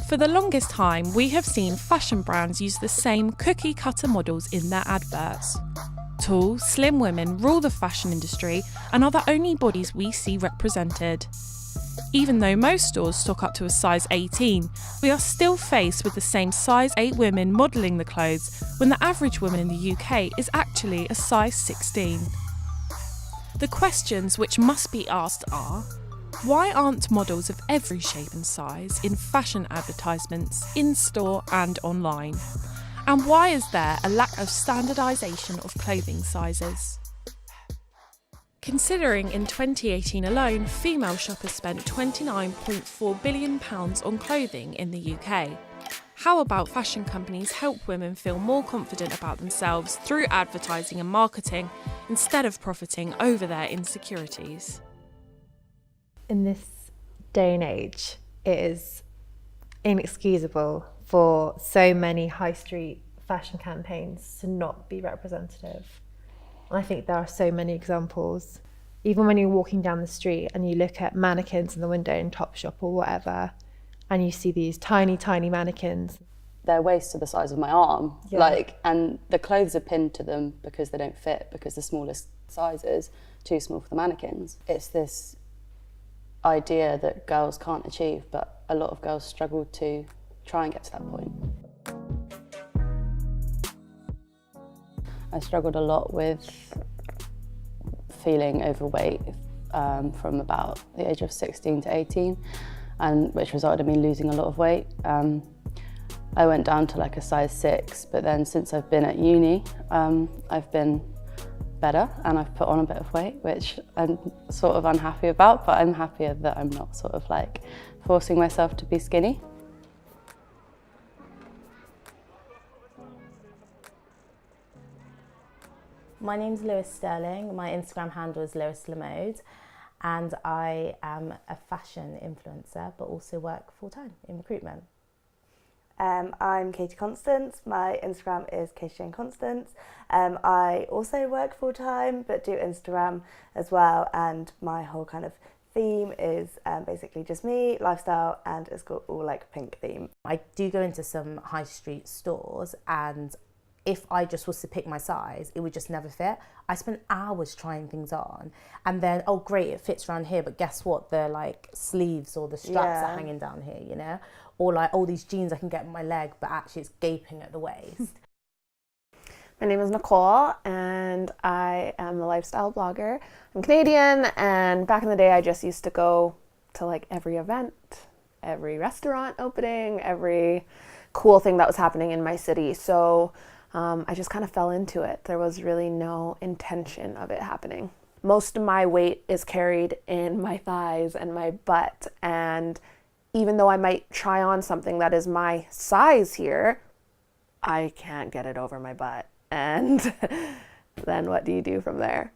For the longest time, we have seen fashion brands use the same cookie-cutter models in their adverts. Tall, slim women rule the fashion industry and are the only bodies we see represented. Even though most stores stock up to a size 18, we are still faced with the same size 8 women modelling the clothes when the average woman in the UK is actually a size 16. The questions which must be asked are: why aren't models of every shape and size in fashion advertisements, in-store and online? And why is there a lack of standardisation of clothing sizes? Considering in 2018 alone, female shoppers spent £29.4 billion on clothing in the UK. How about fashion companies help women feel more confident about themselves through advertising and marketing instead of profiting over their insecurities? In this day and age, it is inexcusable for so many high street fashion campaigns to not be representative. I think there are so many examples. Even when you're walking down the street and you look at mannequins in the window in Topshop or whatever, and you see these tiny, tiny mannequins. Their waist are the size of my arm, Yeah. And the clothes are pinned to them because they don't fit, because the smallest size is too small for the mannequins. It's this idea that girls can't achieve, but a lot of girls struggle to try and get to that point. I struggled a lot with feeling overweight from about the age of 16 to 18, and which resulted in me losing a lot of weight. I went down to like a size 6, but then since I've been at uni, I've been better and I've put on a bit of weight, which I'm sort of unhappy about, but I'm happier that I'm not sort of like forcing myself to be skinny. My name's Lewis Sterling. My Instagram handle is Lewis Lamode, and I am a fashion influencer, but also work full-time in recruitment. I'm Katie Constance. My Instagram is Katie Jane Constance. I also work full-time, but do Instagram as well, and my whole kind of theme is basically just me, lifestyle, and it's got all like pink theme. I do go into some high street stores, and if I just was to pick my size, it would just never fit. I spent hours trying things on, and then, oh great, it fits around here, but guess what? The like sleeves or the straps are hanging down here, you know? Or like, oh, these jeans I can get on my leg, but actually it's gaping at the waist. My name is Nicole, and I am a lifestyle blogger. I'm Canadian, and back in the day I just used to go to like every event, every restaurant opening, every cool thing that was happening in my city. So I just kind of fell into it. There was really no intention of it happening. Most of my weight is carried in my thighs and my butt, and even though I might try on something that is my size here, I can't get it over my butt. And then what do you do from there?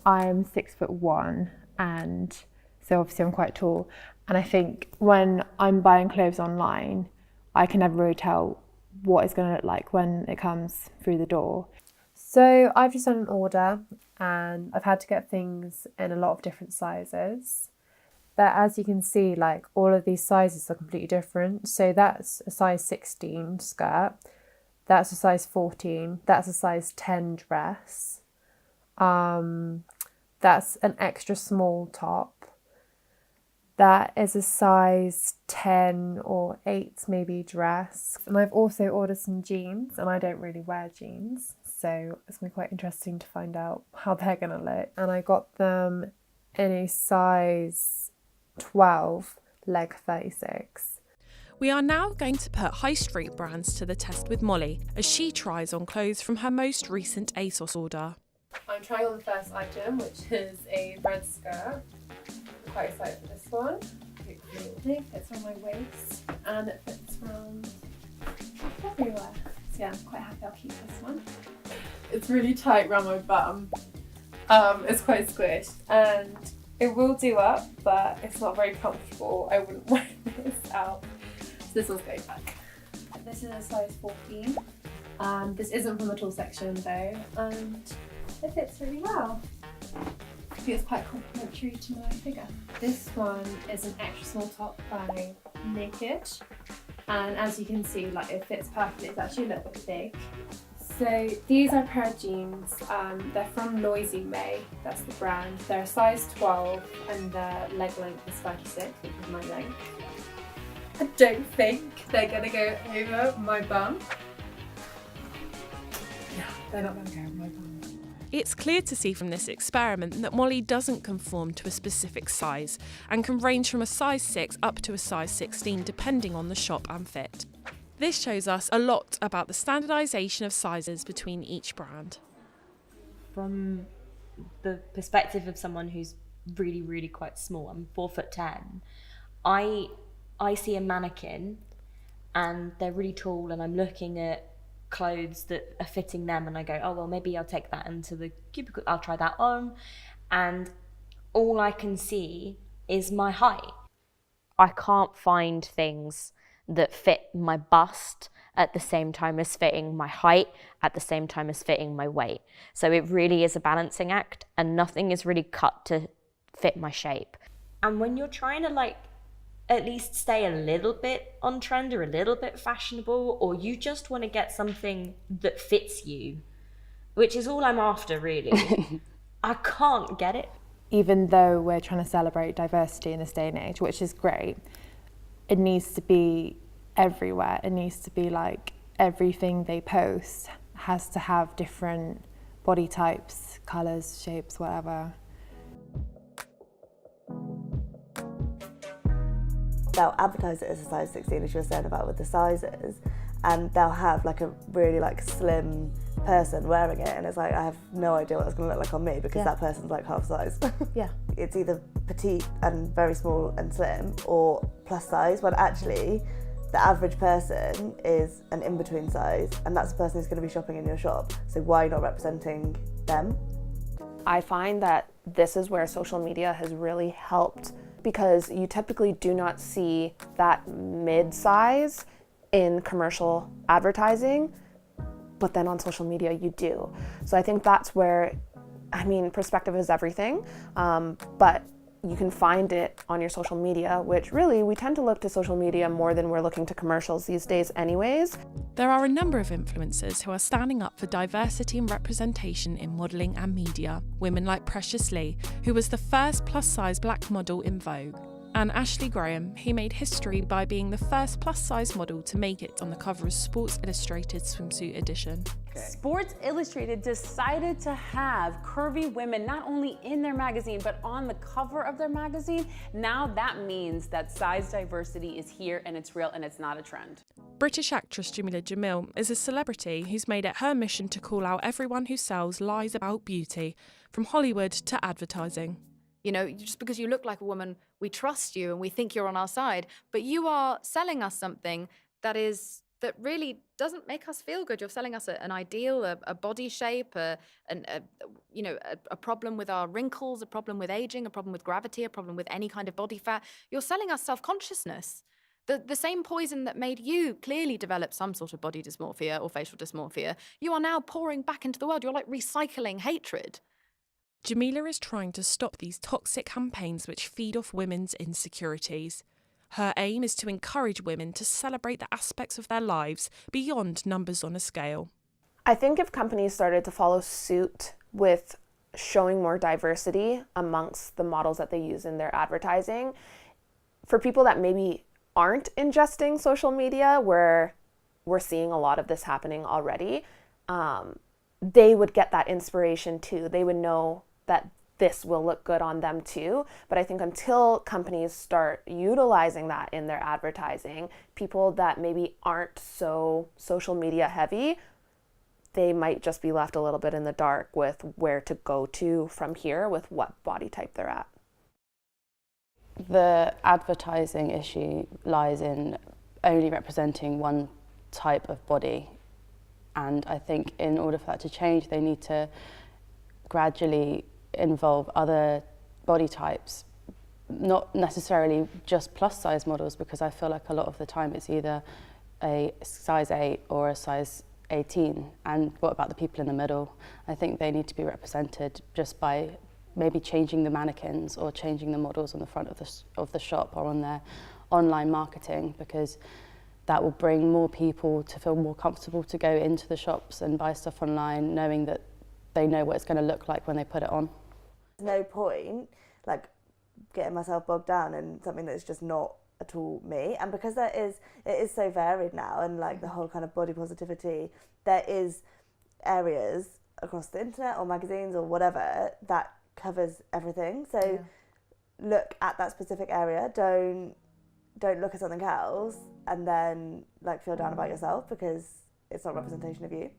I'm 6'1", and so obviously I'm quite tall. And I think when I'm buying clothes online, I can never really tell what it's going to look like when it comes through the door. So I've just done an order, and I've had to get things in a lot of different sizes. But as you can see, like all of these sizes are completely different. So that's a size 16 skirt, that's a size 14, that's a size 10 dress, that's an extra small top, that is a size 10 or 8 maybe dress. And I've also ordered some jeans, and I don't really wear jeans, so it's going to be quite interesting to find out how they're going to look. And I got them in a size 12, leg 36. We are now going to put high street brands to the test with Molly as she tries on clothes from her most recent ASOS order. I'm trying on the first item, which is a red skirt. I'm quite excited for this one. It fits around my waist and it fits around everywhere. So yeah, I'm quite happy I'll keep this one. It's really tight around my bum. It's quite squished and it will do up, but it's not very comfortable. I wouldn't wear this out. So this one's going back. This is a size 14. This isn't from the tall section though, and it fits really well. think it's quite complimentary to my figure. This one is an extra small top by Naked, and as you can see, like, it fits perfectly. It's actually a little bit big. So these are a pair of jeans. They're from Noisy May, that's the brand. They're a size 12 and their leg length is 36, which is my length. I don't think they're gonna go over my bum. No, they're not gonna go over my bum. It's clear to see from this experiment that Molly doesn't conform to a specific size and can range from a size 6 up to a size 16 depending on the shop and fit. This shows us a lot about the standardisation of sizes between each brand. From the perspective of someone who's really, really quite small, I'm 4'10", I see a mannequin and they're really tall and I'm looking at clothes that are fitting them and I go, oh well, maybe I'll take that into the cubicle, I'll try that on, and all I can see is my height. I can't find things that fit my bust at the same time as fitting my height, at the same time as fitting my weight. So it really is a balancing act and nothing is really cut to fit my shape. And when you're trying to like at least stay a little bit on trend or a little bit fashionable, or you just want to get something that fits you, which is all I'm after really, I can't get it. Even though we're trying to celebrate diversity in this day and age, which is great, it needs to be everywhere. It needs to be like everything they post has to have different body types, colours, shapes, whatever. They'll advertise it as a size 16, as you were saying about with the sizes, and they'll have like a really like slim person wearing it, and it's like, I have no idea what it's going to look like on me because that person's like half size. Yeah. It's either petite and very small and slim or plus size, when actually the average person is an in-between size, and that's the person who's going to be shopping in your shop. So why not representing them? I find that this is where social media has really helped, because you typically do not see that mid-size in commercial advertising, but then on social media you do. So I think that's where, I mean, perspective is everything, but you can find it on your social media, which really we tend to look to social media more than we're looking to commercials these days anyways. There are a number of influencers who are standing up for diversity and representation in modelling and media. Women like Precious Lee, who was the first plus-size black model in Vogue, and Ashley Graham, who made history by being the first plus-size model to make it on the cover of Sports Illustrated swimsuit edition. Sports Illustrated decided to have curvy women not only in their magazine, but on the cover of their magazine. Now that means that size diversity is here and it's real and it's not a trend. British actress Jamila Jamil is a celebrity who's made it her mission to call out everyone who sells lies about beauty, from Hollywood to advertising. You know, just because you look like a woman, we trust you and we think you're on our side, but you are selling us something that really doesn't make us feel good. You're selling us an ideal, a body shape, a problem with our wrinkles, a problem with aging, a problem with gravity, a problem with any kind of body fat. You're selling us self-consciousness. The same poison that made you clearly develop some sort of body dysmorphia or facial dysmorphia, you are now pouring back into the world. You're like recycling hatred. Jamila is trying to stop these toxic campaigns which feed off women's insecurities. Her aim is to encourage women to celebrate the aspects of their lives beyond numbers on a scale. I think if companies started to follow suit with showing more diversity amongst the models that they use in their advertising, for people that maybe aren't ingesting social media, where we're seeing a lot of this happening already, they would get that inspiration too. They would know that this will look good on them too. But I think until companies start utilizing that in their advertising, people that maybe aren't so social media heavy, they might just be left a little bit in the dark with where to go to from here with what body type they're at. The advertising issue lies in only representing one type of body. And I think in order for that to change, they need to gradually involve other body types, not necessarily just plus size models, because I feel like a lot of the time it's either a size 8 or a size 18. And what about the people in the middle? I think they need to be represented just by maybe changing the mannequins or changing the models on the front of the shop or on their online marketing, because that will bring more people to feel more comfortable to go into the shops and buy stuff online, knowing that they know what it's going to look like when they put it on. There's no point like getting myself bogged down in something that's just not at all me. And because it is so varied now, and like the whole kind of body positivity, there is areas across the internet or magazines or whatever that covers everything. So look at that specific area. Don't look at something else and then like feel down about yourself because it's not a representation of you.